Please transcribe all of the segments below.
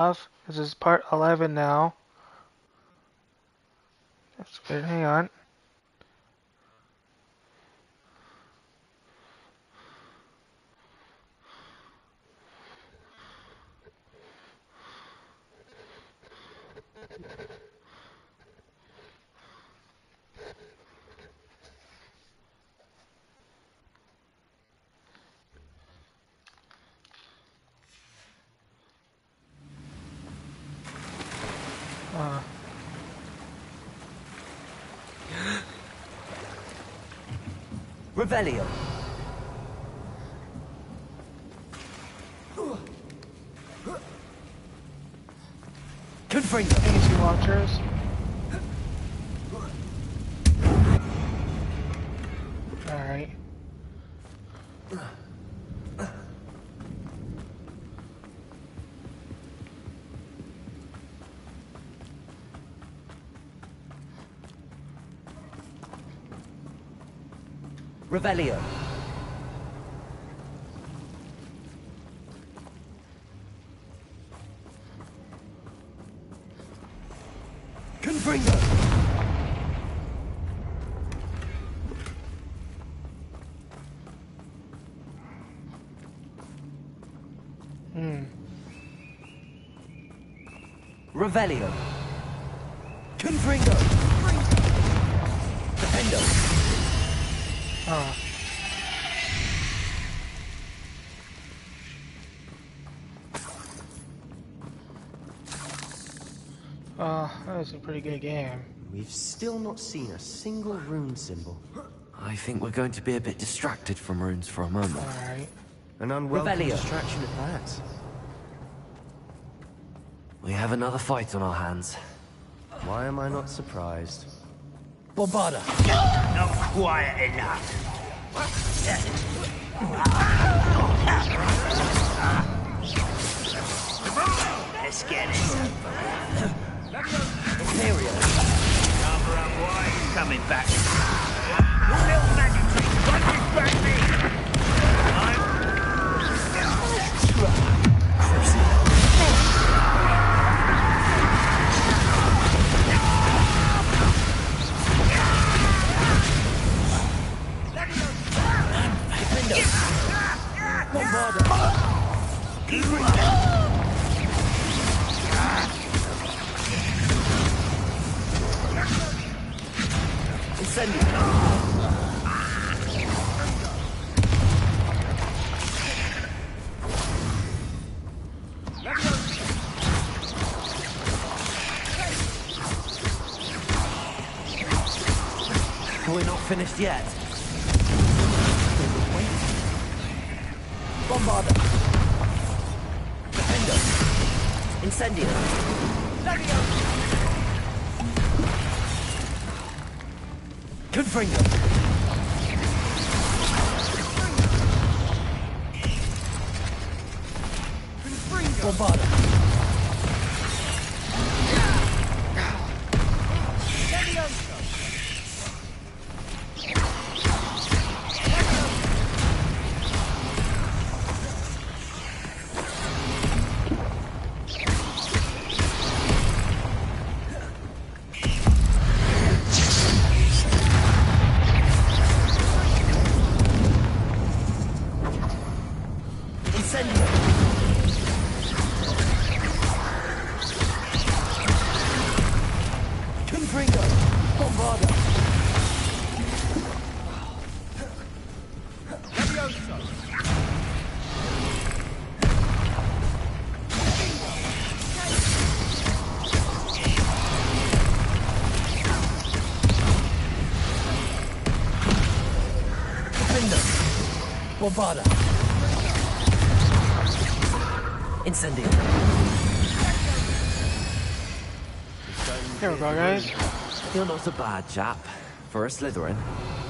off. This is part 11 now. That's good. Hang on. Revelio. Confringo. Easy launchers. Alright. Revelio. Confringo. Revelio. Confringo. Defendo. Oh. That was a pretty good game. We've still not seen a single rune symbol. I think we're going to be a bit distracted from runes for a moment. Alright. An unwelcome Revelio. distraction at that. We have another fight on our hands. Why am I not surprised? Bombarda. Not quiet enough. Let's get it. Imperial. Number up wide, he's coming back. Your little magic trick, run this back me. Bombarda. Incendio. We're not finished yet. Bombarda. Defendo. Incendio. Confringo. Bombarda. Bombarda. Incendio. Here we go, guys. You're not so bad, chap. For a Slytherin.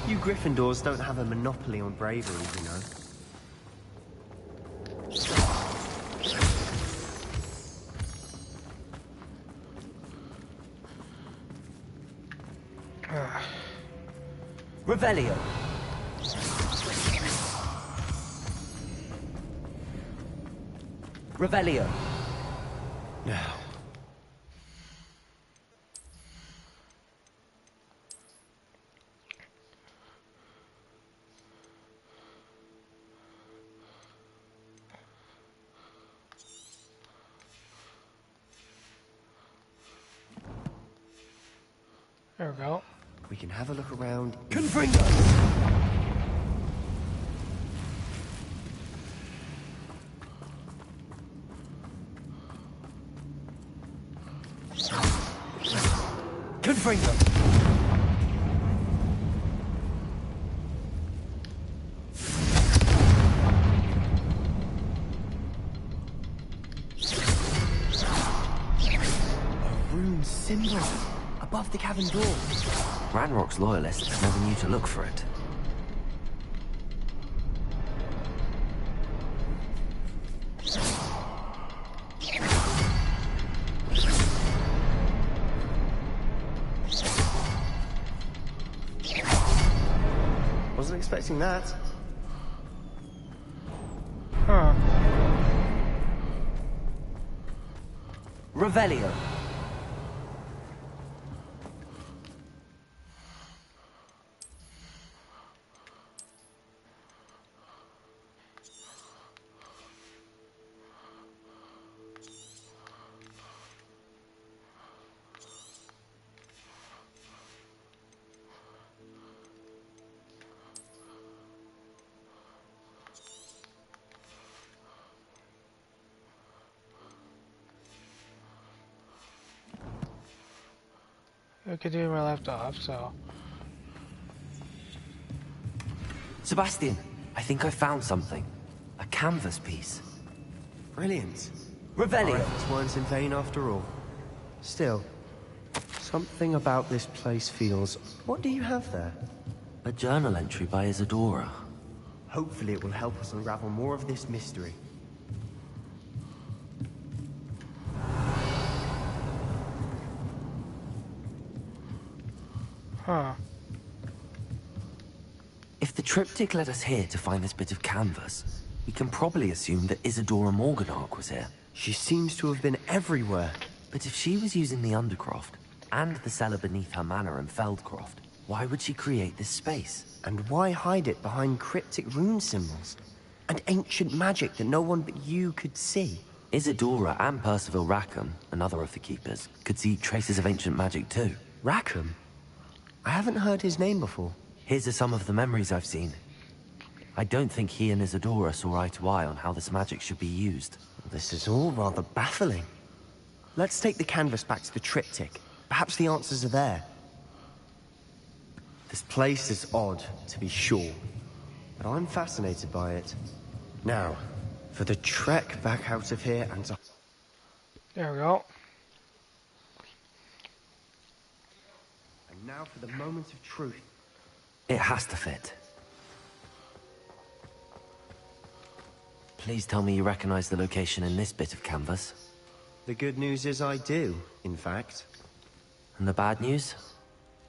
You Gryffindors don't have a monopoly on bravery, you know. Revelio. Revelio. Now. There we go. We can have a look around. Confringo! Confringo! A rune symbol above the cavern door. Ranrock's loyalists never knew to look for it. Wasn't expecting that. Huh. Revelio. We could do where I left off, so. Sebastian, I think I found something. A canvas piece. Brilliant. Revelio. Our efforts weren't in vain after all. Still, something about this place feels... What do you have there? A journal entry by Isadora. Hopefully it will help us unravel more of this mystery. Huh. If the triptych led us here to find this bit of canvas, we can probably assume that Isadora Morganark was here. She seems to have been everywhere. But if she was using the Undercroft, and the cellar beneath her manor in Feldcroft, why would she create this space? And why hide it behind cryptic rune symbols? And ancient magic that no one but you could see? Isadora and Percival Rackham, another of the Keepers, could see traces of ancient magic too. Rackham? I haven't heard his name before. His are some of the memories I've seen. I don't think he and Isadora saw eye to eye on how this magic should be used. This is all rather baffling. Let's take the canvas back to the triptych. Perhaps the answers are there. This place is odd, to be sure, but I'm fascinated by it. Now, for the trek back out of here and to... There we go. And now for the moment of truth. It has to fit. Please tell me you recognize the location in this bit of canvas. The good news is I do, in fact. And the bad news?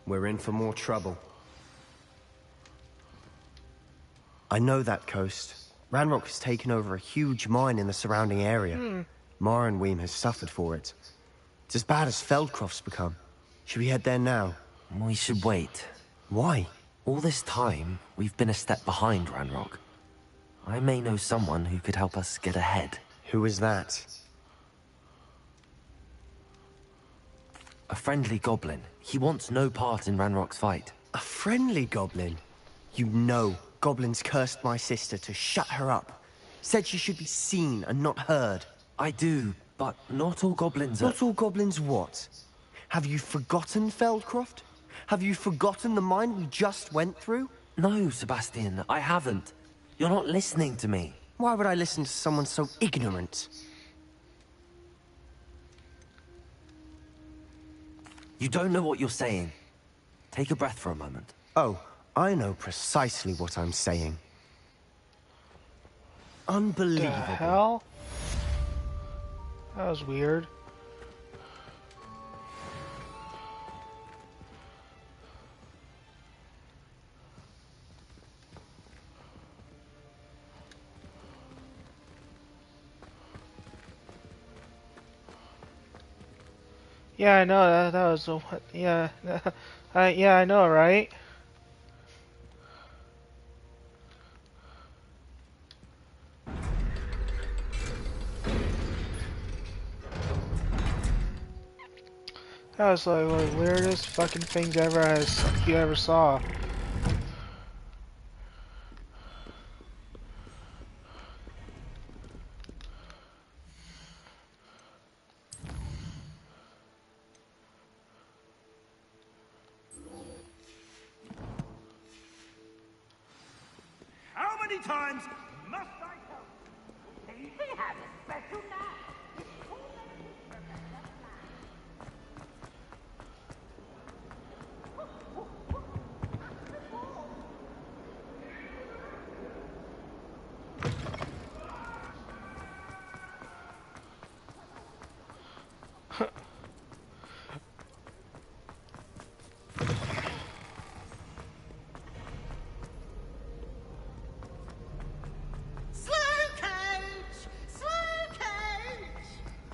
We're in for more trouble. I know that coast. Ranrock has taken over a huge mine in the surrounding area. Marenweem has suffered for it. It's as bad as Feldcroft's become. Should we head there now? We should wait. Why? All this time, we've been a step behind Ranrock. I may know someone who could help us get ahead. Who is that? A friendly goblin. He wants no part in Ranrock's fight. A friendly goblin? You know, goblins cursed my sister to shut her up. Said she should be seen and not heard. I do, but not all goblins are... Not all goblins what? Have you forgotten Feldcroft? Have you forgotten the mine we just went through? No, Sebastian, I haven't. You're not listening to me. Why would I listen to someone so ignorant? You don't know what you're saying. Take a breath for a moment. Oh, I know precisely what I'm saying. The Unbelievable. hell? That was weird. Yeah, I know that was the one. Yeah, yeah, I know, right? That was like one of the weirdest fucking things you ever saw. How many times must I tell you? He has a special knack.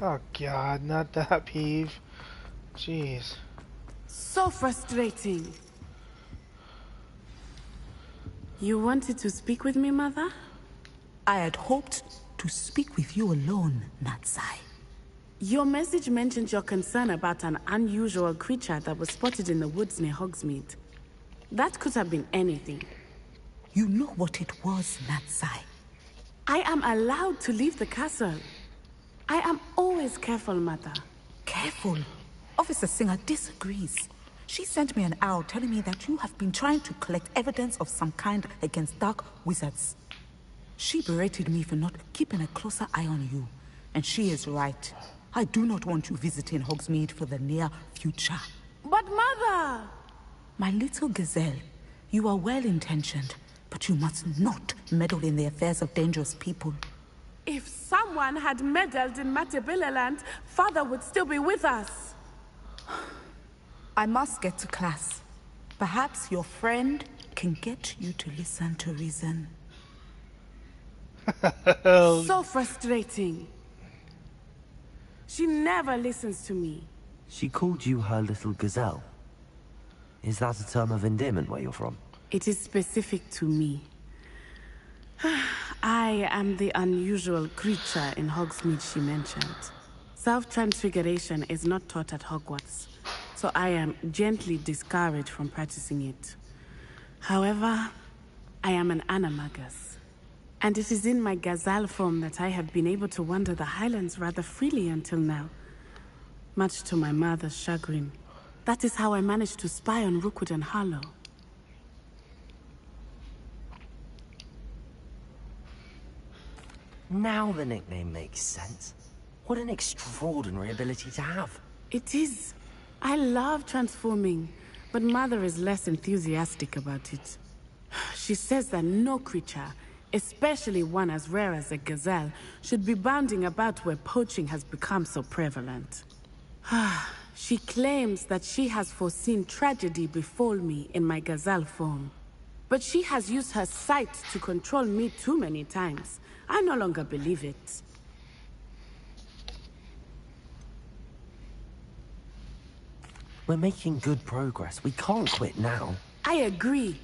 Oh god, not that peeve. Jeez. So frustrating. You wanted to speak with me, Mother? I had hoped to speak with you alone, Natsai. Your message mentioned your concern about an unusual creature that was spotted in the woods near Hogsmeade. That could have been anything. You know what it was, Natsai. I am allowed to leave the castle. I am always careful, Mother. Careful. Officer Singer disagrees. She sent me an owl telling me that you have been trying to collect evidence of some kind against dark wizards. She berated me for not keeping a closer eye on you. And she is right. I do not want you visiting Hogsmeade for the near future. But Mother! My little gazelle, you are well-intentioned, but you must not meddle in the affairs of dangerous people. If someone had meddled in Matabeleland, Father would still be with us. I must get to class. Perhaps your friend can get you to listen to reason. So frustrating. She never listens to me. She called you her little gazelle. Is that a term of endearment where you're from? It is specific to me. I am the unusual creature in Hogsmeade she mentioned. Self-transfiguration is not taught at Hogwarts, so I am gently discouraged from practicing it. However, I am an animagus, and it is in my gazelle form that I have been able to wander the Highlands rather freely until now. Much to my mother's chagrin. That is how I managed to spy on Rookwood and Harlow. Now the nickname makes sense. What an extraordinary ability to have. It is. I love transforming, but Mother is less enthusiastic about it. She says that no creature, especially one as rare as a gazelle, should be bounding about where poaching has become so prevalent. She claims that she has foreseen tragedy befall me in my gazelle form. But she has used her sight to control me too many times. I no longer believe it. We're making good progress. We can't quit now. I agree.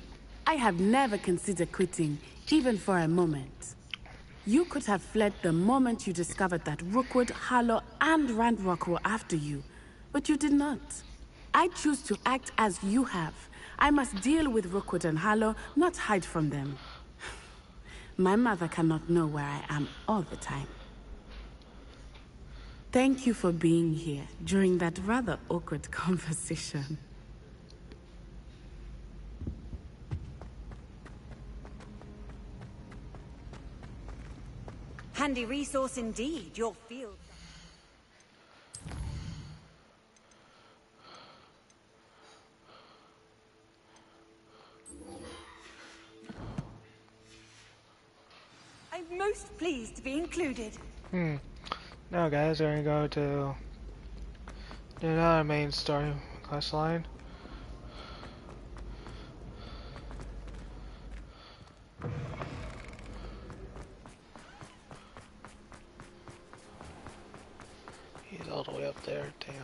I have never considered quitting, even for a moment. You could have fled the moment you discovered that Rookwood, Harlow, and Ranrock were after you, but you did not. I choose to act as you have. I must deal with Rookwood and Harlow, not hide from them. My mother cannot know where I am all the time. Thank you for being here during that rather awkward conversation. Handy resource indeed, your field. I'm most pleased to be included. Now guys, we're gonna go to another main story quest line. He's all the way up there, damn.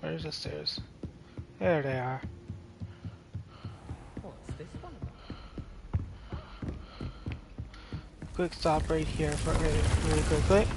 Where's the stairs? There they are. What's this one about? Quick stop right here for really quickly.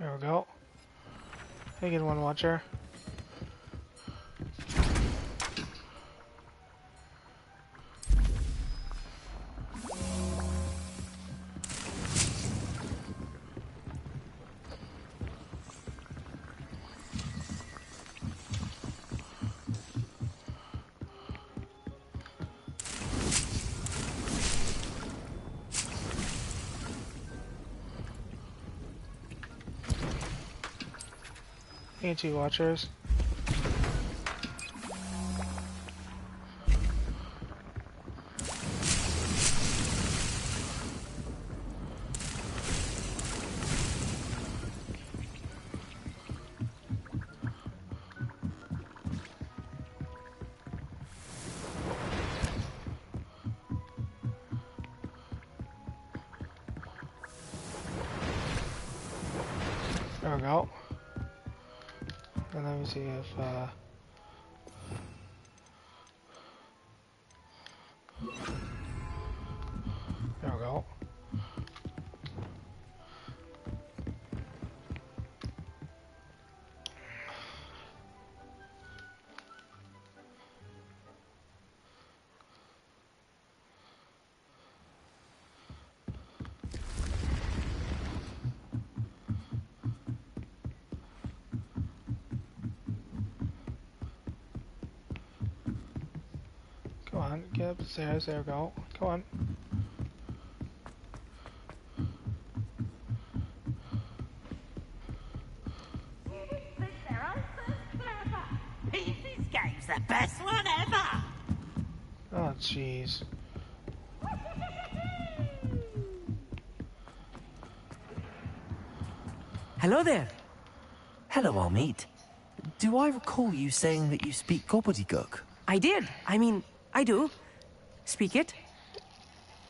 There we go. Hey, good one, watcher. Hey, two watchers. There we go. And let me see if, there we go. Come on, get up the stairs, there we go. Come on. This game's the best one ever! Oh, jeez. Hello there. Hello, Amit. Do I recall you saying that you speak gobbledygook? I did. I mean, I do. Speak it.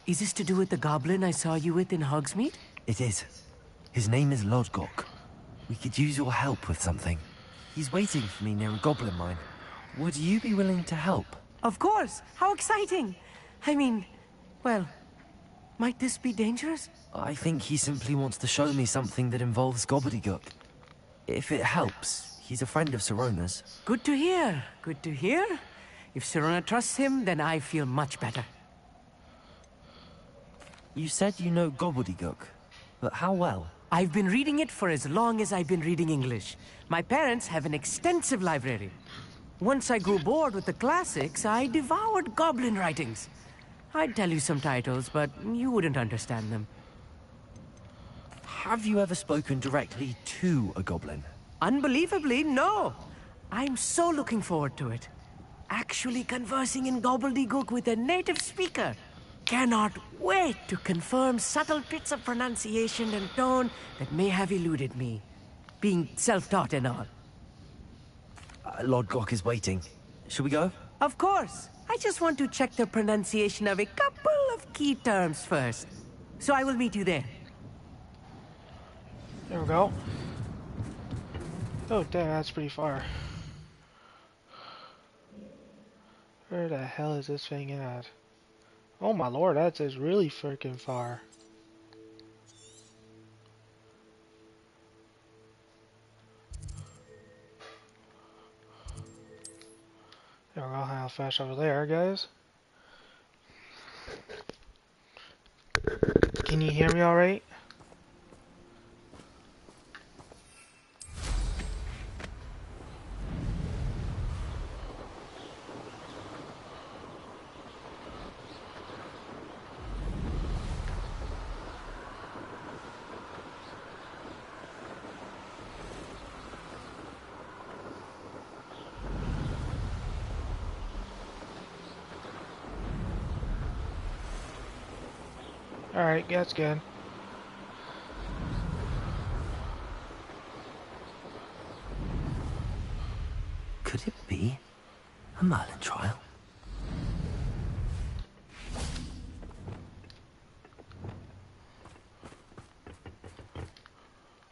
Is this to do with the goblin I saw you with in Hogsmeade? It is. His name is Lodgok. We could use your help with something. He's waiting for me near a goblin mine. Would you be willing to help? Of course. How exciting. I mean, well, might this be dangerous? I think he simply wants to show me something that involves gobbledygook. If it helps, he's a friend of Sirona's. Good to hear. Good to hear. If Sirona trusts him, then I feel much better. You said you know gobbledygook, but how well? I've been reading it for as long as I've been reading English. My parents have an extensive library. Once I grew bored with the classics, I devoured goblin writings. I'd tell you some titles, but you wouldn't understand them. Have you ever spoken directly to a goblin? Unbelievably, no. I'm so looking forward to it. Actually conversing in gobbledygook with a native speaker. Cannot wait to confirm subtle bits of pronunciation and tone that may have eluded me. Being self-taught and all. Lodgok is waiting. Shall we go? Of course. I just want to check the pronunciation of a couple of key terms first. So I will meet you there. There we go. Oh, damn, that's pretty far. Where the hell is this thing at? Oh my lord, that is really freaking far. There we go, how fast over there, guys. Can you hear me alright? Alright, that's good. Could it be a Merlin trial?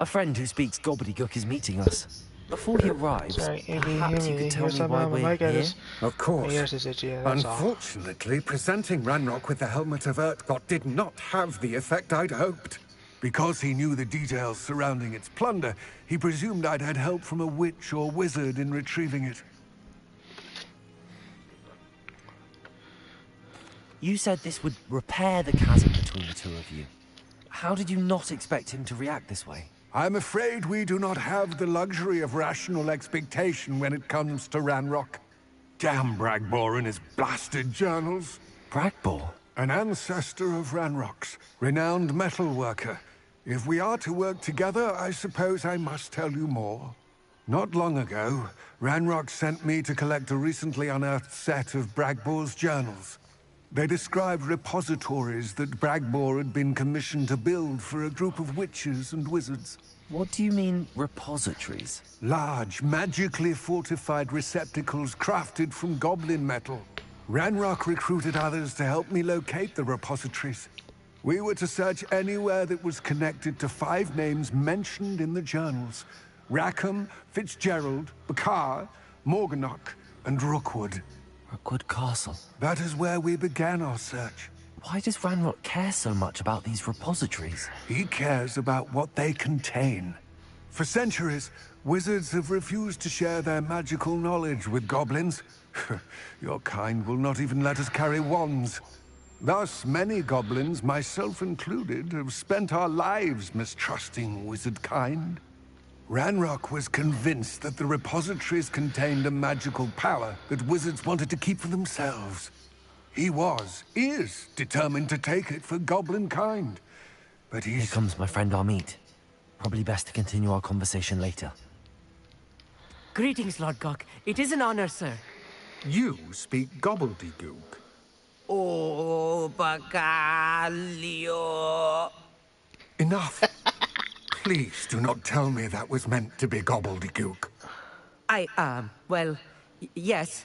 A friend who speaks gobbledygook is meeting us. Before he arrives, Sorry, perhaps you could tell me why we're here? Of course. Yes, it's itchy, that's all. Unfortunately, presenting Ranrock with the Helmet of Urtkot did not have the effect I'd hoped. Because he knew the details surrounding its plunder, he presumed I'd had help from a witch or wizard in retrieving it. You said this would repair the chasm between the two of you. How did you not expect him to react this way? I'm afraid we do not have the luxury of rational expectation when it comes to Ranrock. Damn Bragbor and his blasted journals. Bragbor? An ancestor of Ranrock's, renowned metalworker. If we are to work together, I suppose I must tell you more. Not long ago, Ranrock sent me to collect a recently unearthed set of Bragbor's journals. They described repositories that Bragbor had been commissioned to build for a group of witches and wizards. What do you mean, repositories? Large, magically fortified receptacles crafted from goblin metal. Ranrock recruited others to help me locate the repositories. We were to search anywhere that was connected to 5 names mentioned in the journals. Rackham, Fitzgerald, Bakar, Morganach, and Rookwood. Rookwood Castle. That is where we began our search. Why does Ranrock care so much about these repositories? He cares about what they contain. For centuries, wizards have refused to share their magical knowledge with goblins. Your kind will not even let us carry wands. Thus, many goblins, myself included, have spent our lives mistrusting wizard kind. Ranrock was convinced that the repositories contained a magical power that wizards wanted to keep for themselves. He is determined to take it for goblin kind. But Here comes my friend Amit. Probably best to continue our conversation later. Greetings, Lord Gok. It is an honor, sir. You speak gobbledygook. Oh, Bacalio. Enough. Please do not tell me that was meant to be gobbledygook. Well, yes.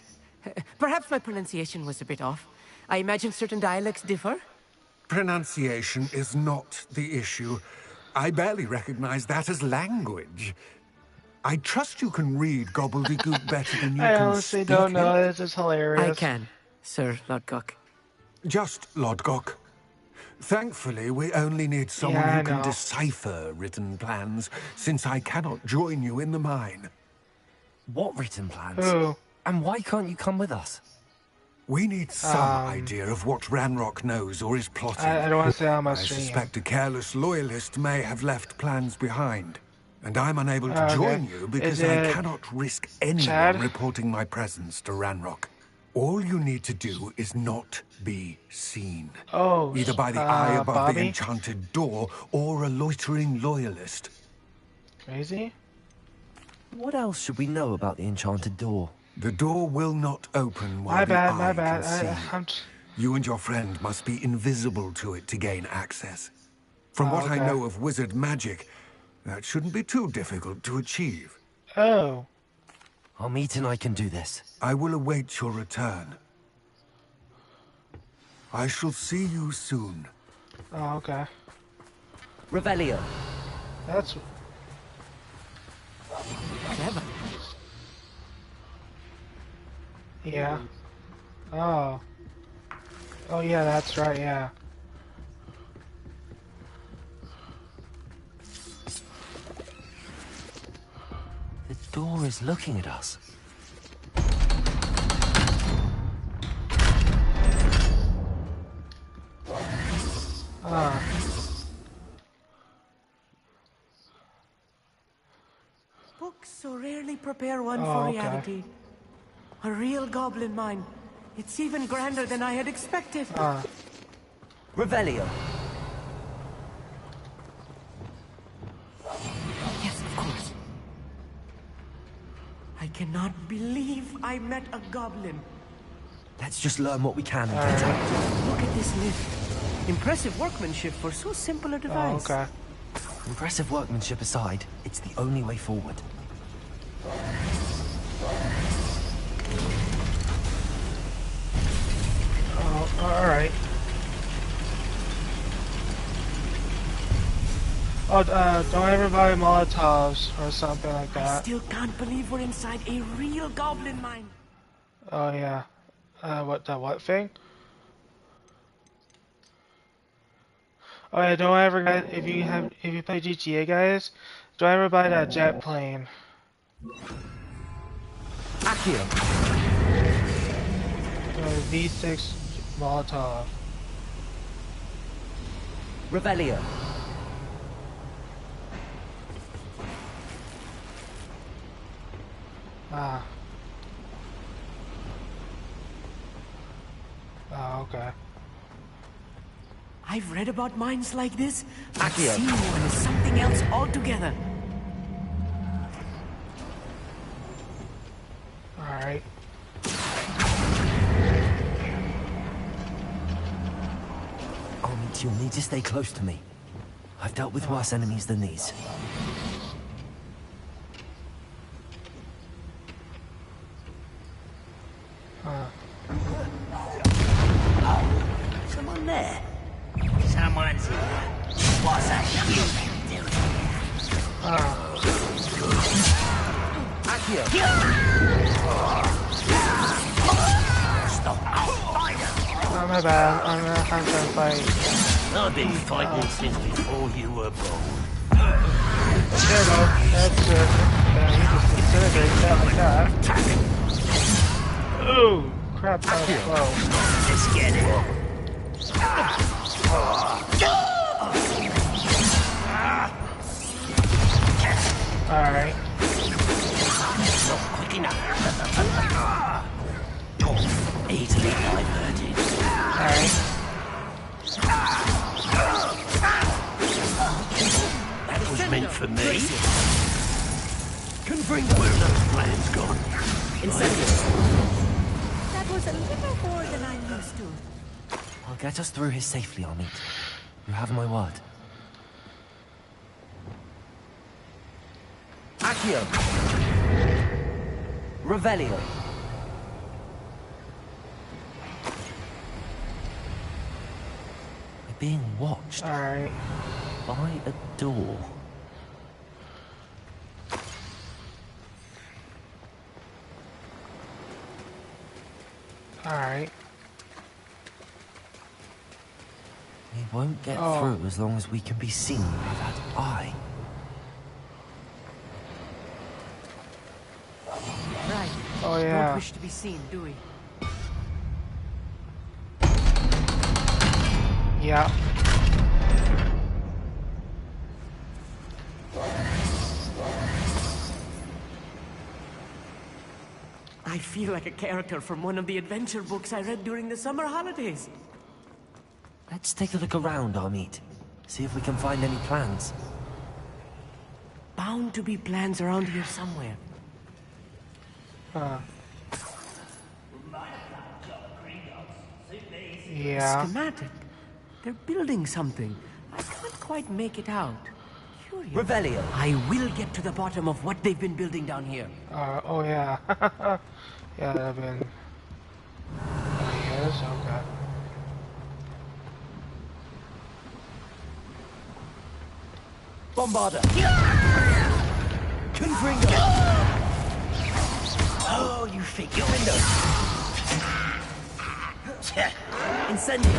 Perhaps my pronunciation was a bit off. I imagine certain dialects differ. Pronunciation is not the issue. I barely recognize that as language. I trust you can read gobbledygook better than you I can honestly speak don't know, it. this is hilarious. I can, Sir Lord Gok. Just Lodgok. Thankfully, we only need someone Yeah, I who can know. decipher written plans, since I cannot join you in the mine. What written plans? Who? And why can't you come with us? We need some idea of what Ranrock knows or is plotting. I don't want to say on my I stream. suspect a careless loyalist may have left plans behind. And I'm unable to Okay. join you because Is I it cannot risk anyone Chad? reporting my presence to Ranrock. All you need to do is not be seen. Oh, Either by the eye above the Bobby? enchanted door or a loitering loyalist. Crazy? What else should we know about the enchanted door? The door will not open while My the bad, eye my bad. can see. I'm You and your friend must be invisible to it to gain access. From what I okay. know of wizard magic, that shouldn't be too difficult to achieve. Oh. Amit and I can do this. I will await your return. I shall see you soon. Oh, okay. Revelio. That's Clever. yeah. Oh. Oh yeah, that's right, yeah. The door is looking at us. Ah. Books so rarely prepare one Oh, for okay. reality. A real goblin mine. It's even grander than I had expected. Ah. Revelio. Yes, of course. I cannot believe I met a goblin. Let's just learn what we can and get out. Look at this lift. Impressive workmanship for so simple a Oh, device. okay. Impressive workmanship aside, it's the only way forward. Oh, alright. Oh, don't ever buy Molotovs or something like I that. still can't believe we're inside a real goblin mine. Oh, yeah. What thing? Oh yeah, don't ever guys, if you play GTA guys, don't ever buy that jet plane. Accio. V6 Molotov. Revelio. Ah. Oh, okay. I've read about mines like this, but Accio. seeing one is something else altogether. Alright. Armit, you'll need to stay close to me. I've dealt with worse enemies than these. Someone there? Someone's here. What's that you doing? Accio. Stop fighter! Oh, my bad. I'm gonna have to fight. I've been fighting since before you were born. There we go. That's good. Yeah, you just disintegrate that like that. Ooh! Crap, that was close. Let's get it. Alright. Not quick enough. Easily diverted. Alright. That was meant for me. Confringo. Where are those plans gone? That was a little more than I'm used to. I'll get us through here safely, Armit. You have my word. Accio. Revelio. We're being watched Alright. by a door. Alright. We won't get through as long as we can be seen by that eye. Right. Oh Don't yeah. wish to be seen, do we? Yeah. I feel like a character from one of the adventure books I read during the summer holidays. Let's take a look around, Armit. See if we can find any plans. Bound to be plans around here somewhere. Yeah. Schematic. They're building something. I can't quite make it out. Curious. Revelio. I will get to the bottom of what they've been building down here. Oh yeah. Yeah, that've been years. Okay. Bombarder. Confringo. Oh, you think you're Incendio.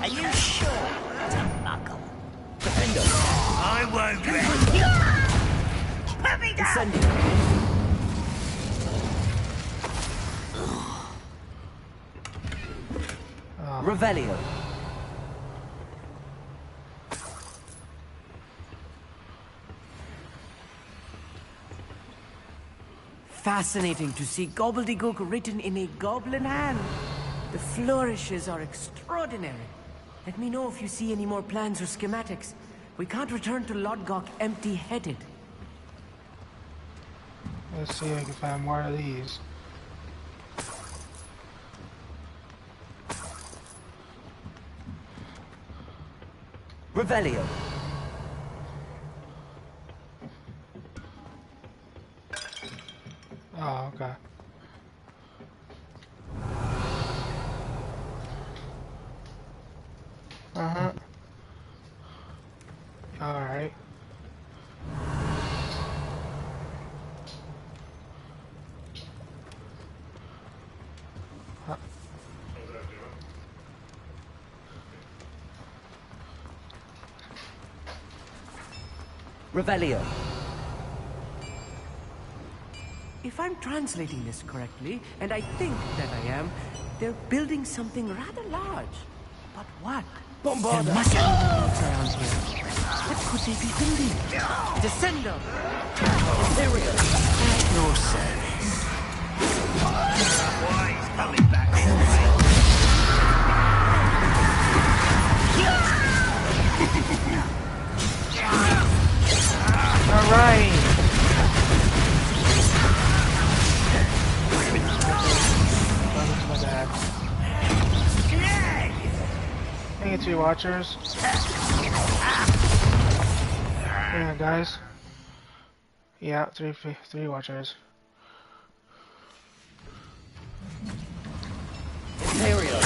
Are you sure to muggle? Defender. I won't rest. Put me down! Incendio. Revelio. Fascinating to see gobbledygook written in a goblin hand. The flourishes are extraordinary. Let me know if you see any more plans or schematics. We can't return to Lodgok empty-headed. Let's see if I can find more of these. Revelio. Oh, okay. Uh-huh. Alright. Revelio. If I'm translating this correctly, and I think that I am, they're building something rather large. But what? Bombarda. There must be roads around here. What could they be building? Descendo. Imperial. At your service. Why he's coming back All right. Dang it, 2 watchers. Yeah, guys. Yeah, three watchers. Imperial.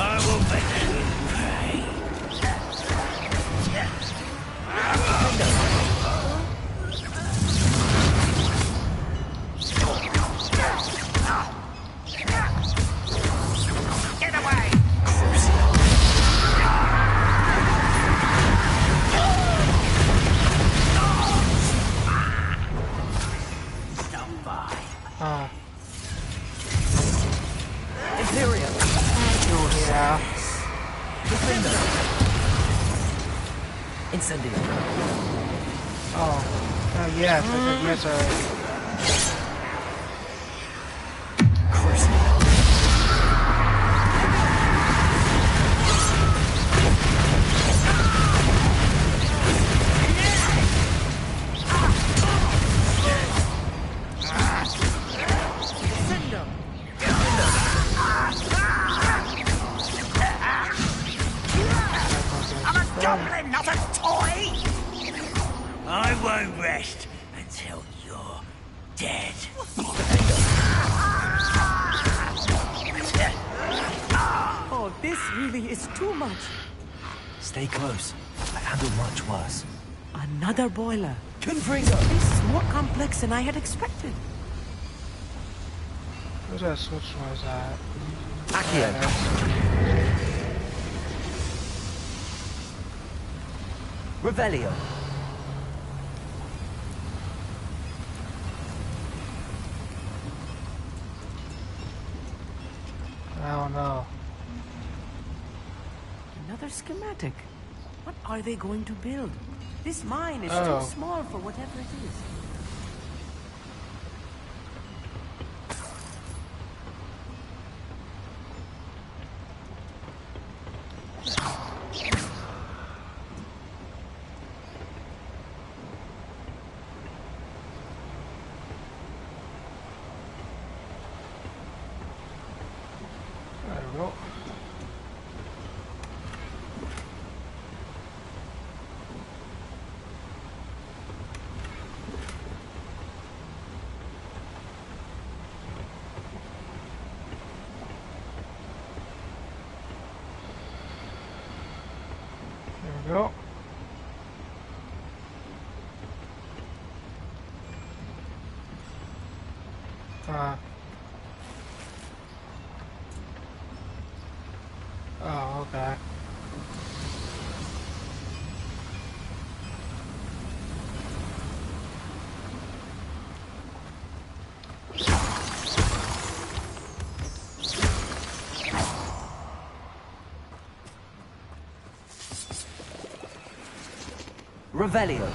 I will make you pay. Get away! Stop by. Oh. Imperial. Yeah. Defender. Incendio. Oh. Yes. I said yes already. Goblin, not a toy! I won't rest until you're dead. Oh, this really is too much. Stay close. I've handled much worse. Another boiler. Confringo. This is more complex than I had expected. Where's that switch was at? Accio. Revelio. I don't know. Another schematic. What are they going to build? This mine is Oh. too small for whatever it is. There we go. Oh, okay. Revelio.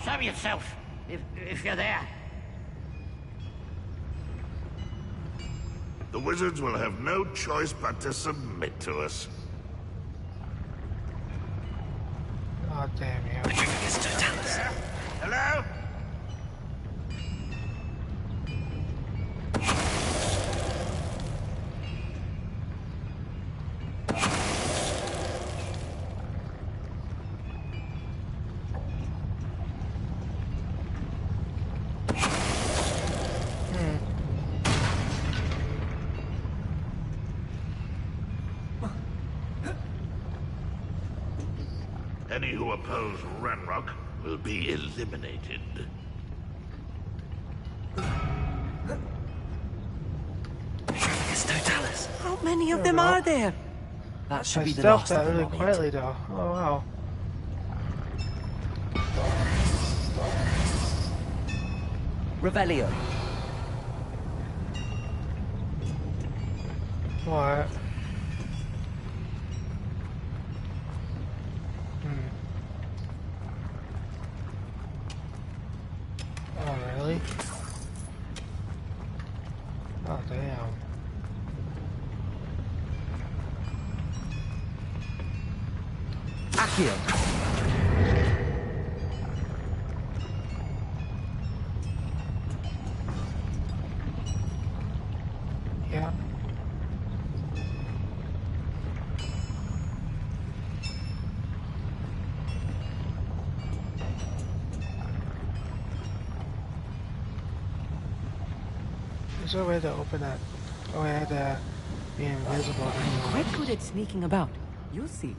Show yourself, if you're there. The wizards will have no choice but to submit to us. Oh, damn you. Hello? Any who oppose Ranrock will be eliminated. How many of them are there? That should I be the stealthed last that of them really I'll need. quietly, though. Oh, wow. Revelio. What? Oh, really? Oh, damn. Accio. Yeah. Is there a way to open that? Oh, I had to be invisible. Quite good at sneaking about. You'll see.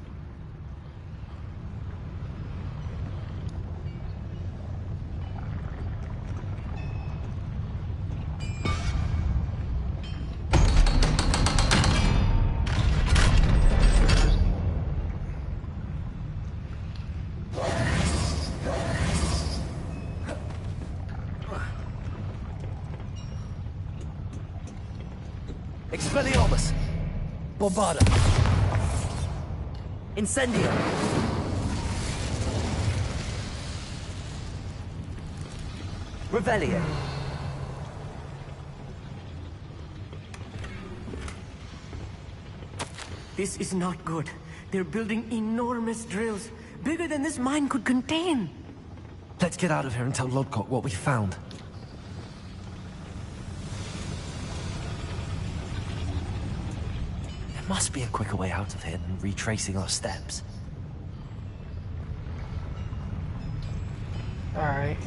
Expelliarmus! Bombarda! Incendio! Revelio. This is not good. They're building enormous drills, bigger than this mine could contain. Let's get out of here and tell Lodgok what we found. There must be a quicker way out of here than retracing our steps. Alright.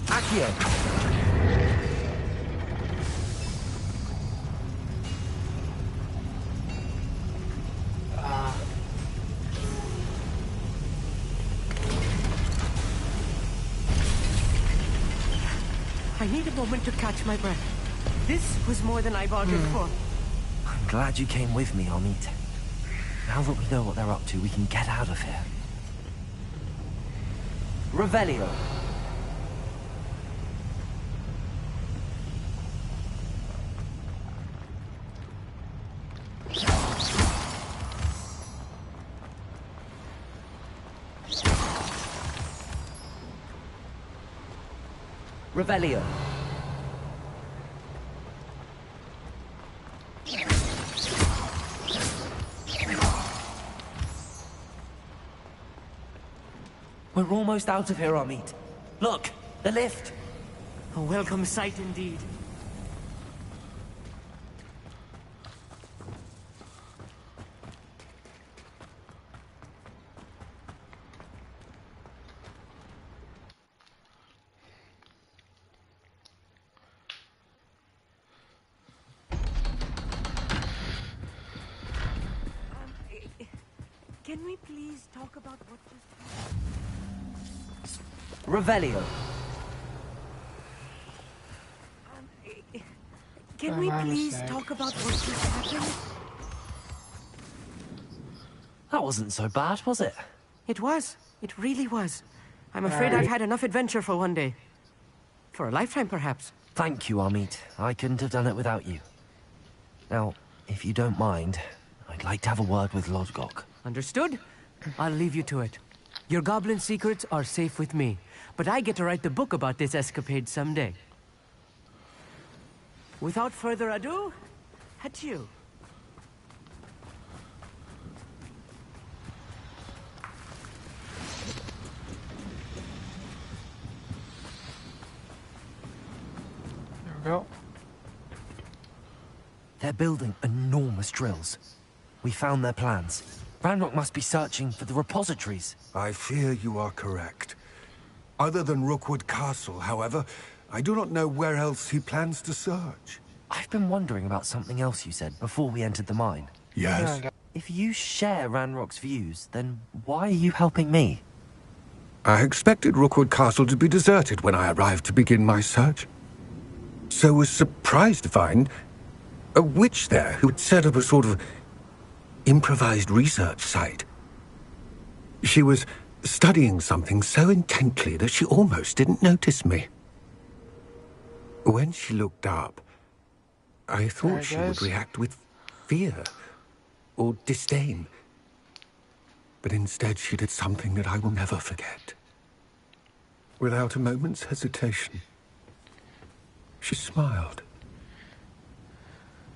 Accio. I need a moment to catch my breath. This was more than I bargained for. I'm glad you came with me, Amit. Now that we know what they're up to, we can get out of here. Revelio. Revelio. We're almost out of here, Amit. Look, the lift. A welcome sight indeed. Can we please talk about what just happened? Revelio. Can we please talk about what just happened? That wasn't so bad, was it? It was. It really was. I'm afraid I've had enough adventure for one day. For a lifetime, perhaps. Thank you, Amit. I couldn't have done it without you. Now, if you don't mind, I'd like to have a word with Lodgok. Understood? I'll leave you to it. Your goblin secrets are safe with me, but I get to write the book about this escapade someday. Without further ado, adieu. There we go. They're building enormous drills. We found their plans. Ranrock must be searching for the repositories. I fear you are correct. Other than Rookwood Castle, however, I do not know where else he plans to search. I've been wondering about something else you said before we entered the mine. Yes? If you share Ranrock's views, then why are you helping me? I expected Rookwood Castle to be deserted when I arrived to begin my search. So was surprised to find a witch there who had set up a sort of improvised research site. She was studying something so intently that she almost didn't notice me. When she looked up, I thought she would react with fear or disdain. But instead she did something that I will never forget. Without a moment's hesitation, she smiled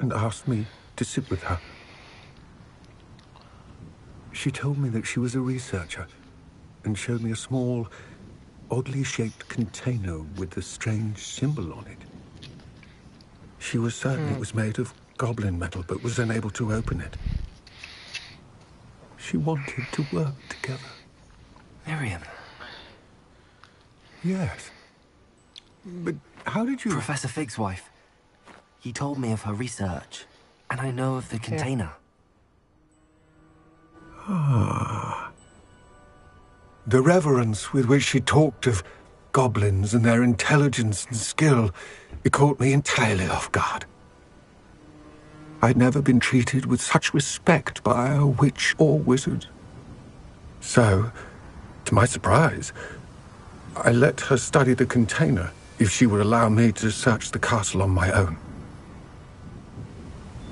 and asked me to sit with her. She told me that she was a researcher and showed me a small, oddly shaped container with a strange symbol on it. She was certain it was made of goblin metal, but was unable to open it. She wanted to work together. Miriam. Yes. But how did you... Professor Fig's wife. He told me of her research, and I know of the container. Ah. The reverence with which she talked of goblins and their intelligence and skill, it caught me entirely off guard. I'd never been treated with such respect by a witch or wizard. So, to my surprise, I let her study the container if she would allow me to search the castle on my own.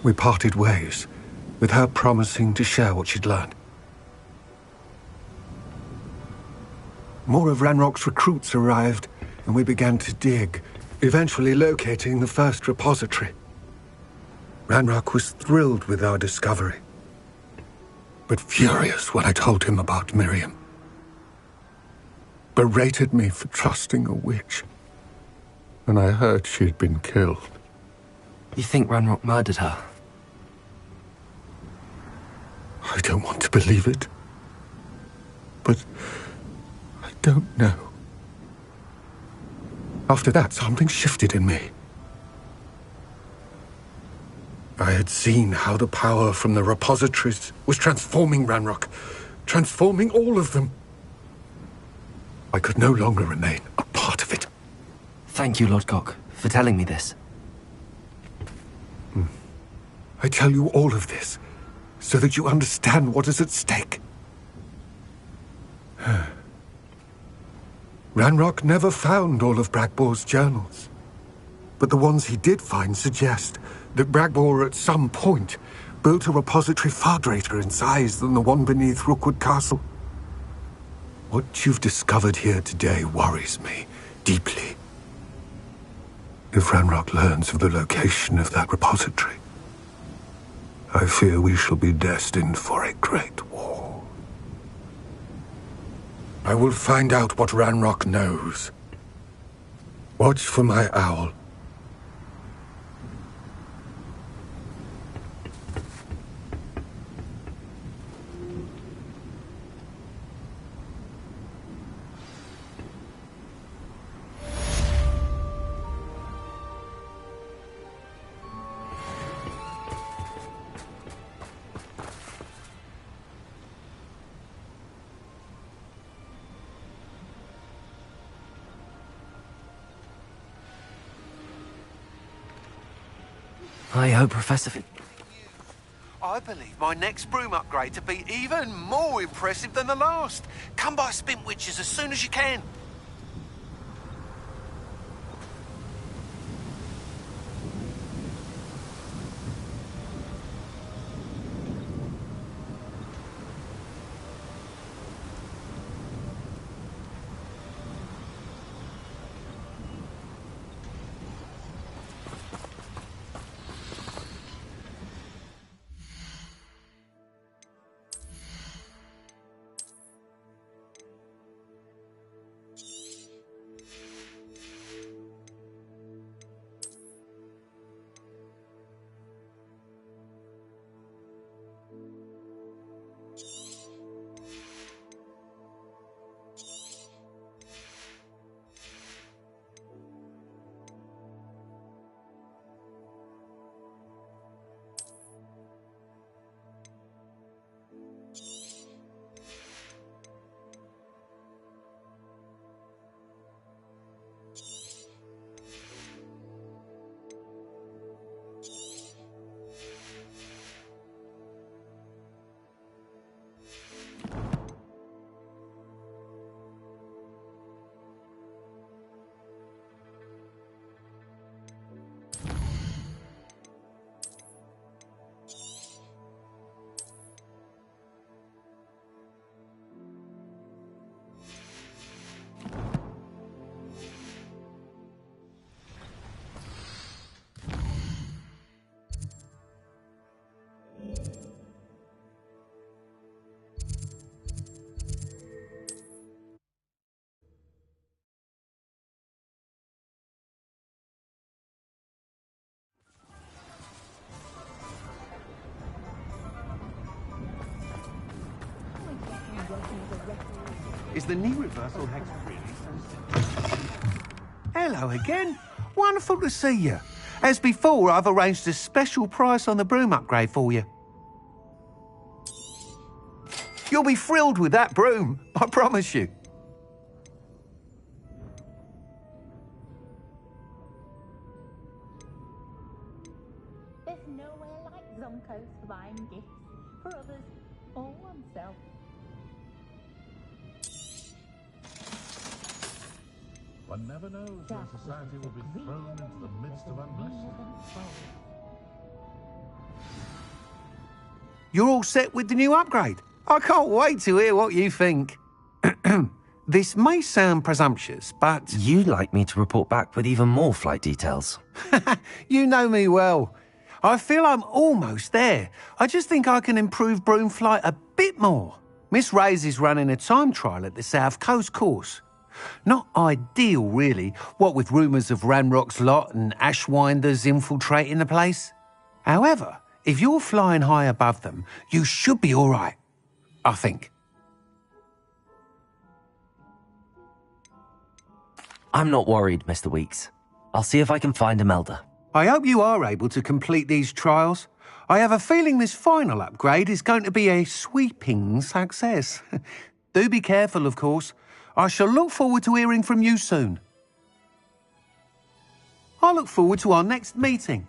We parted ways, with her promising to share what she'd learned. More of Ranrock's recruits arrived, and we began to dig, eventually locating the first repository. Ranrock was thrilled with our discovery, but furious when I told him about Miriam. Berated me for trusting a witch, and I heard she had been killed. You think Ranrock murdered her? I don't want to believe it, but I don't know. After that, something shifted in me. I had seen how the power from the repositories was transforming Ranrock, transforming all of them. I could no longer remain a part of it. Thank you, Lodgok, for telling me this. I tell you all of this so that you understand what is at stake. Ranrock never found all of Bragbor's journals, but the ones he did find suggest that Bragbor at some point built a repository far greater in size than the one beneath Rookwood Castle. What you've discovered here today worries me deeply. If Ranrock learns of the location of that repository, I fear we shall be destined for a great war. I will find out what Ranrock knows. Watch for my owl. I hope Professor... I believe my next broom upgrade to be even more impressive than the last. Come by Spintwitches as soon as you can. Is the knee reversal hex really sensitive? Hello again. Wonderful to see you. As before, I've arranged a special price on the broom upgrade for you. You'll be thrilled with that broom, I promise you. There's nowhere like Zonko's for buying gifts for others or oneself. One never knows when society will be thrown into the midst of unrest. You're all set with the new upgrade. I can't wait to hear what you think. This may sound presumptuous, but... You'd like me to report back with even more flight details. You know me well. I feel I'm almost there. I just think I can improve broom flight a bit more. Miss Ray's is running a time trial at the South Coast course. Not ideal, really, what with rumours of Ranrock's lot and Ashwinders infiltrating the place. However, if you're flying high above them, you should be all right, I think. I'm not worried, Mr. Weeks. I'll see if I can find Imelda. I hope you are able to complete these trials. I have a feeling this final upgrade is going to be a sweeping success. Do be careful, of course. I shall look forward to hearing from you soon. I look forward to our next meeting.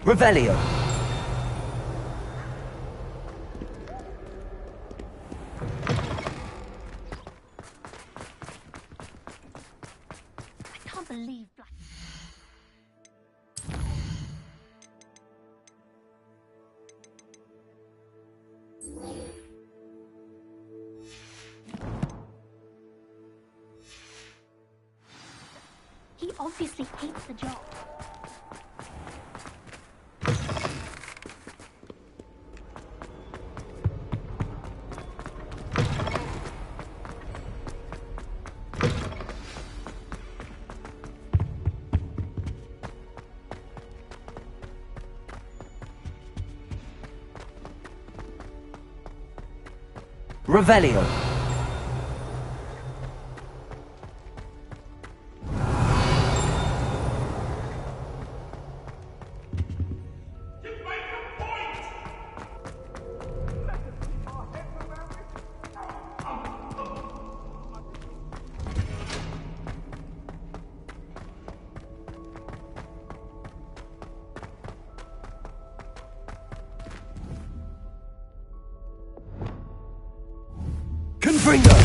Revelio. I can't believe Black. He obviously hates the job. Revelio. Confringo!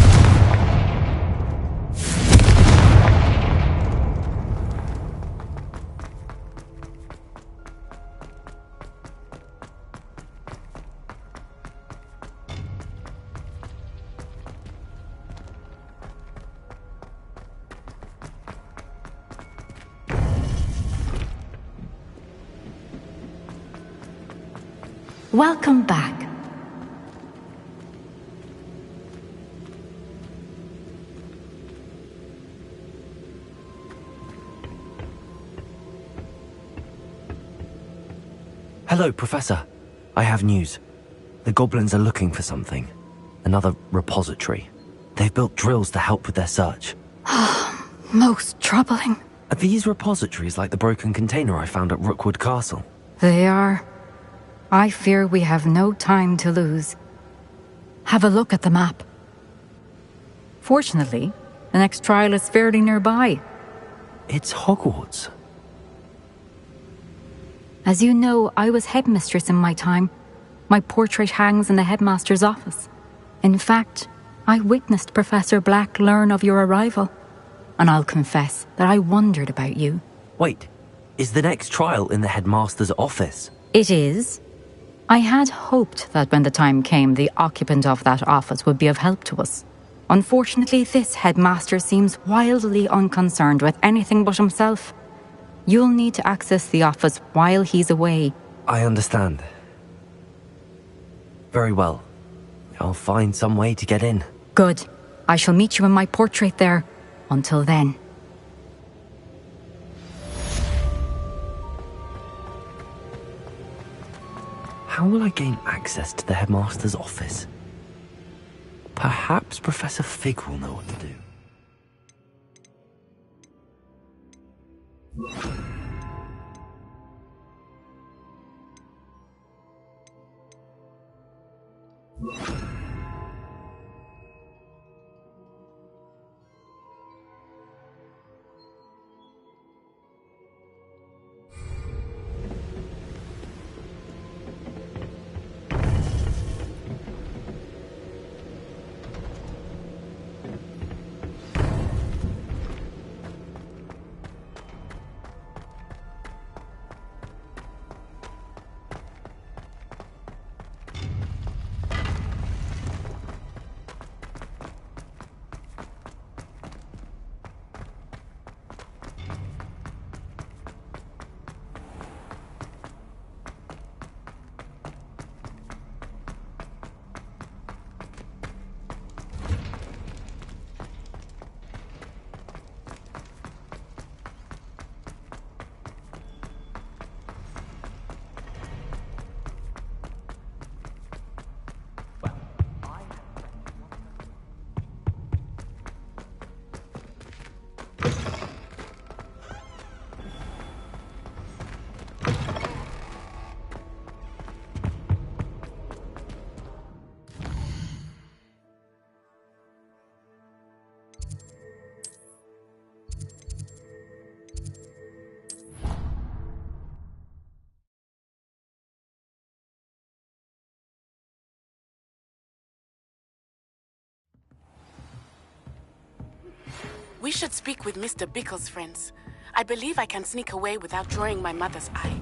Welcome back. Hello, Professor. I have news. The goblins are looking for something. Another repository. They've built drills to help with their search. Most troubling. Are these repositories like the broken container I found at Rookwood Castle? They are. I fear we have no time to lose. Have a look at the map. Fortunately, the next trial is fairly nearby. It's Hogwarts. As you know, I was headmistress in my time. My portrait hangs in the headmaster's office. In fact, I witnessed Professor Black learn of your arrival. And I'll confess that I wondered about you. Wait, is the next trial in the headmaster's office? It is. I had hoped that when the time came, the occupant of that office would be of help to us. Unfortunately, this headmaster seems wildly unconcerned with anything but himself. You'll need to access the office while he's away. I understand. Very well. I'll find some way to get in. Good. I shall meet you in my portrait there. Until then. How will I gain access to the headmaster's office? Perhaps Professor Fig will know what to do. We should speak with Mr. Bickle's friends. I believe I can sneak away without drawing my mother's eye.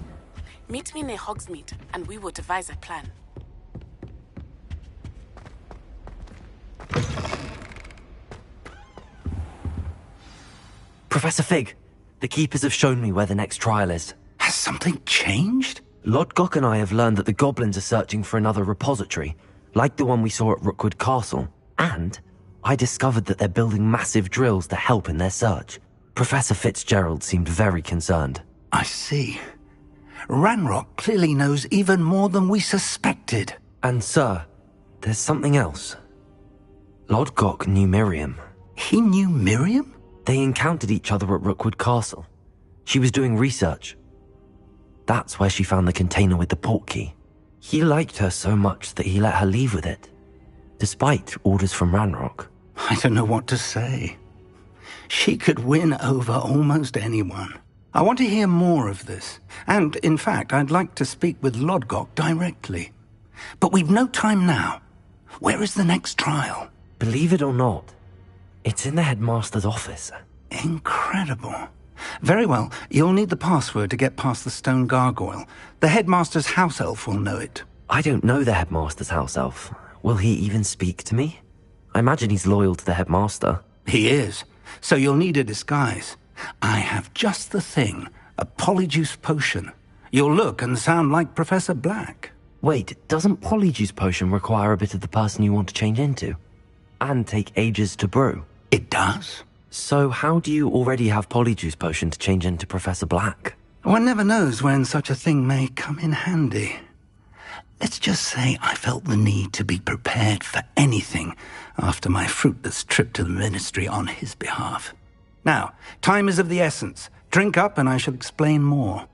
Meet me near Hogsmeade, and we will devise a plan. Professor Fig, the Keepers have shown me where the next trial is. Has something changed? Lodgok and I have learned that the goblins are searching for another repository, like the one we saw at Rookwood Castle. And I discovered that they're building massive drills to help in their search. Professor Fitzgerald seemed very concerned. I see. Ranrock clearly knows even more than we suspected. And sir, there's something else. Lodgok knew Miriam. He knew Miriam? They encountered each other at Rookwood Castle. She was doing research. That's where she found the container with the portkey. He liked her so much that he let her leave with it, despite orders from Ranrock. I don't know what to say. She could win over almost anyone. I want to hear more of this. And, in fact, I'd like to speak with Lodgok directly. But we've no time now. Where is the next trial? Believe it or not, it's in the headmaster's office. Incredible. Very well. You'll need the password to get past the stone gargoyle. The headmaster's house elf will know it. I don't know the headmaster's house elf. Will he even speak to me? I imagine he's loyal to the headmaster. He is. So you'll need a disguise. I have just the thing. A polyjuice potion. You'll look and sound like Professor Black. Wait, doesn't polyjuice potion require a bit of the person you want to change into? And take ages to brew? It does. So how do you already have polyjuice potion to change into Professor Black? One never knows when such a thing may come in handy. Let's just say I felt the need to be prepared for anything after my fruitless trip to the ministry on his behalf. Now, time is of the essence. Drink up and I shall explain more.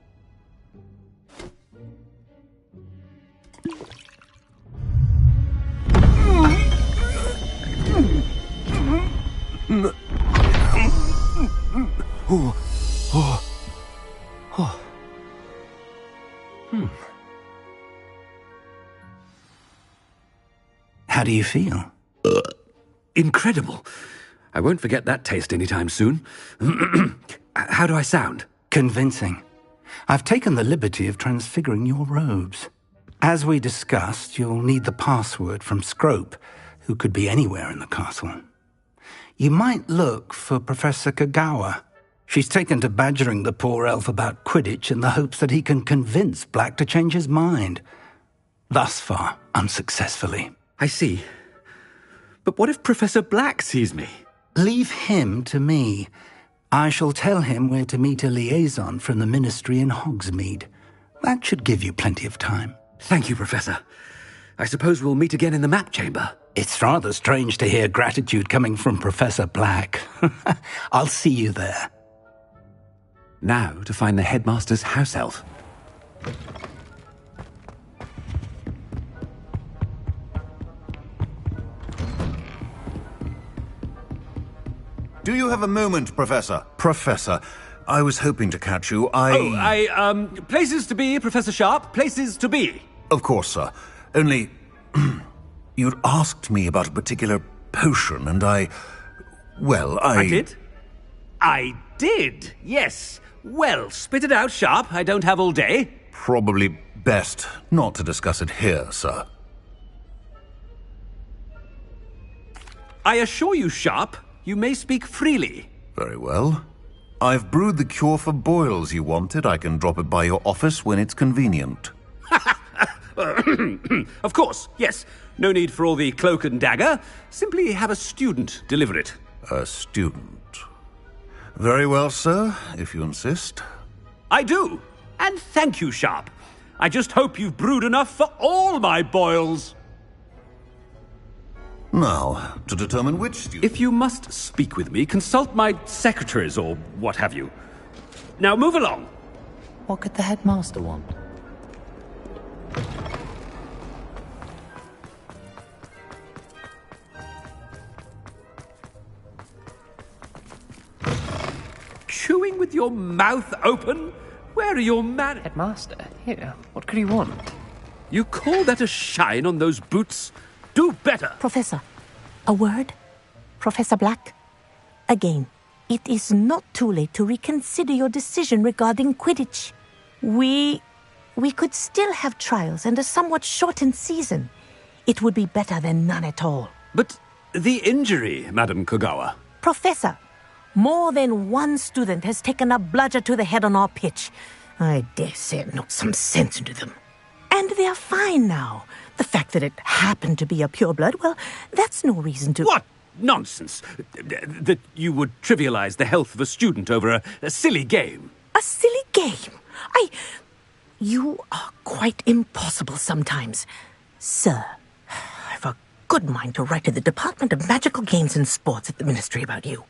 How do you feel? Incredible. I won't forget that taste anytime soon. How do I sound? Convincing. I've taken the liberty of transfiguring your robes. As we discussed, you'll need the password from Scrope, who could be anywhere in the castle. You might look for Professor Kagawa. She's taken to badgering the poor elf about Quidditch in the hopes that he can convince Black to change his mind. Thus far, unsuccessfully. I see. But what if Professor Black sees me? Leave him to me. I shall tell him where to meet a liaison from the ministry in Hogsmeade. That should give you plenty of time. Thank you, Professor. I suppose we'll meet again in the map chamber. It's rather strange to hear gratitude coming from Professor Black. I'll see you there. Now to find the headmaster's house elf. Do you have a moment, Professor? Professor, I was hoping to catch you. Places to be, Professor Sharp. Places to be. Of course, sir. Only, you'd asked me about a particular potion, and I did? I did, yes. Well, spit it out, Sharp. I don't have all day. Probably best not to discuss it here, sir. I assure you, Sharp, you may speak freely. Very well. I've brewed the cure for boils you wanted. I can drop it by your office when it's convenient. Of course, yes. No need for all the cloak and dagger. Simply have a student deliver it. A student? Very well, sir, if you insist. I do. And thank you, Sharp. I just hope you've brewed enough for all my boils. Now, to determine which student... If you must speak with me, consult my secretaries or what have you. Now move along. What could the headmaster want? Chewing with your mouth open? Where are your manners? Headmaster, here. What could he want? You call that a shine on those boots? Do better. Professor, a word? Professor Black? Again. It is not too late to reconsider your decision regarding Quidditch. We could still have trials and a somewhat shortened season. It would be better than none at all. But the injury, Madam Kogawa. Professor, more than one student has taken a bludger to the head on our pitch. I dare say it knocked some sense into them. And they're fine now. The fact that it happened to be a pureblood, well, that's no reason to... What nonsense! That you would trivialize the health of a student over a silly game. A silly game? You are quite impossible sometimes. Sir, I've a good mind to write to the Department of Magical Games and Sports at the Ministry about you.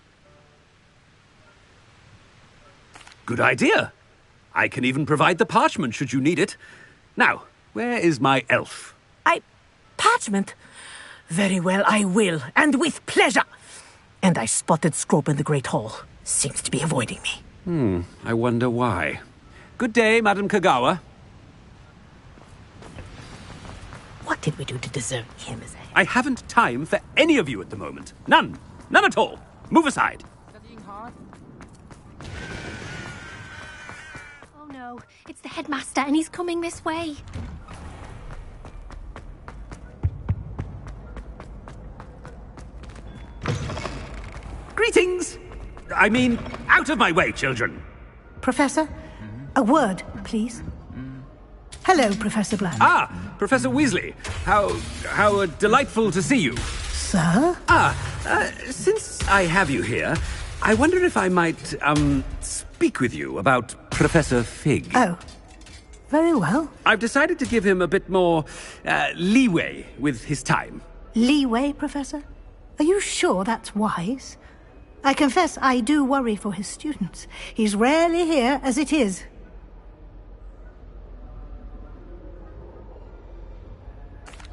Good idea. I can even provide the parchment should you need it. Now, where is my elf? Parchment? Very well, I will, and with pleasure. And I spotted Scrope in the Great Hall. Seems to be avoiding me. I wonder why. Good day, Madam Kogawa. What did we do to deserve him as a... I haven't time for any of you at the moment. None. None at all. Move aside. Oh no, it's the headmaster and he's coming this way. Greetings! I mean, out of my way, children. Professor, a word, please. Hello, Professor Bland. Ah, Professor Weasley. How delightful to see you. Sir? Since I have you here, I wonder if I might, speak with you about Professor Fig. Oh, very well. I've decided to give him a bit more, leeway with his time. Leeway, Professor? Are you sure that's wise? I confess I do worry for his students. He's rarely here as it is.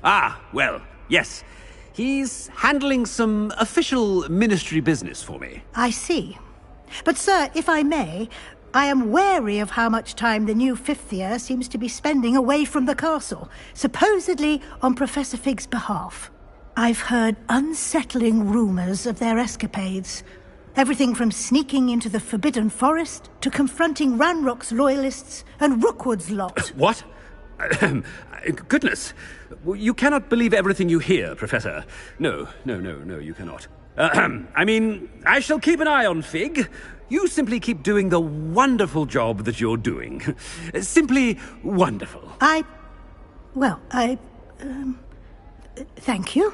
Ah, well, yes. He's handling some official ministry business for me. I see. But, sir, if I may, I am wary of how much time the new fifth year seems to be spending away from the castle, supposedly on Professor Fig's behalf. I've heard unsettling rumors of their escapades. Everything from sneaking into the Forbidden Forest to confronting Ranrock's loyalists and Rookwood's lot. What? Goodness. You cannot believe everything you hear, Professor. No, you cannot. I mean, I shall keep an eye on Fig. You simply keep doing the wonderful job that you're doing. Simply wonderful. Thank you.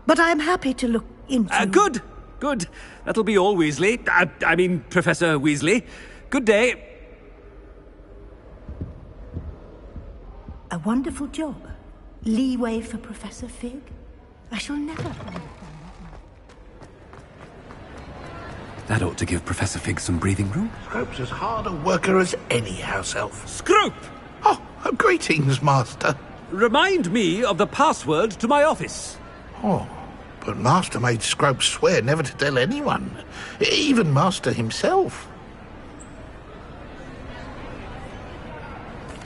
But I'm happy to look into... Good. That'll be all, Weasley. I mean, Professor Weasley. Good day. A wonderful job. Leeway for Professor Fig. I shall never... That ought to give Professor Fig some breathing room. Scrope's as hard a worker as any house elf. Scrope! Oh, greetings, Master. Remind me of the password to my office. Oh, but Master made Scrope swear never to tell anyone, even Master himself.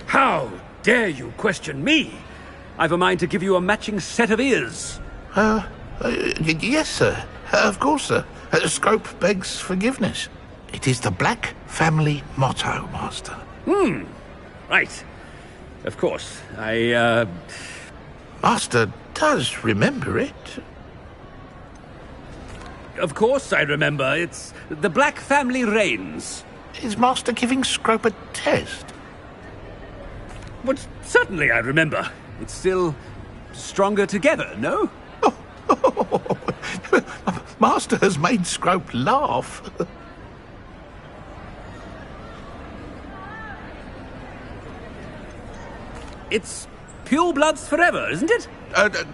How dare you question me? I've a mind to give you a matching set of ears. Yes, sir. Of course, sir. Scrope begs forgiveness. It is the Black family motto, Master. Right. Of course. Master does remember it. Of course I remember. It's the Black family reigns. Is Master giving Scrope a test? But certainly I remember. It's still stronger together, no? Master has made Scrope laugh. It's purebloods forever, isn't it?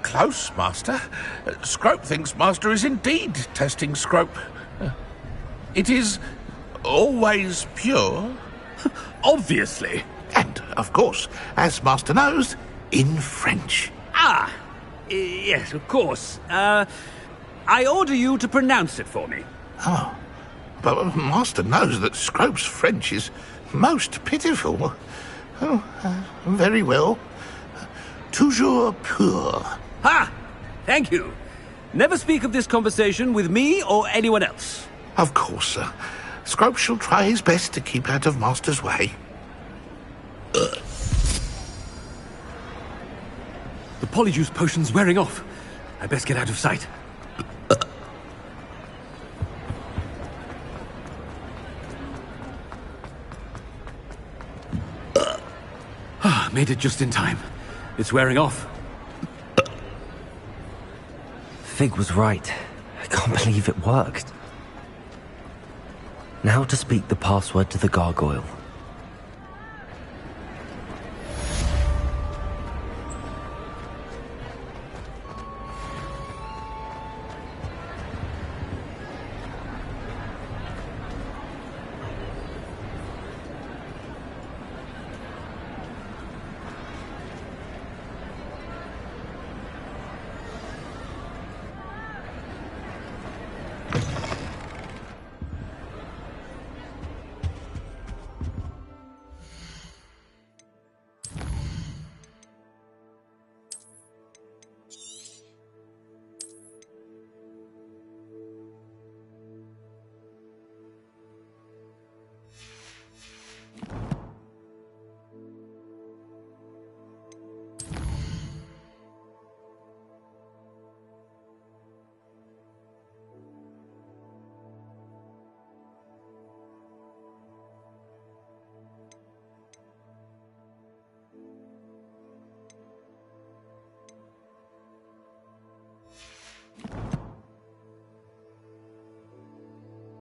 Close, Master. Scrope thinks Master is indeed testing Scrope. It is always pure. Obviously. And, of course, as Master knows, in French. Yes, of course. I order you to pronounce it for me. Oh, but Master knows that Scrope's French is most pitiful. Oh, very well. Toujours pur. Ha! Thank you. Never speak of this conversation with me or anyone else. Of course, sir. Scrope shall try his best to keep out of Master's way. The polyjuice potion's wearing off. I best get out of sight. Made it just in time. It's wearing off. Fig was right. I can't believe it worked. Now to speak the password to the gargoyle.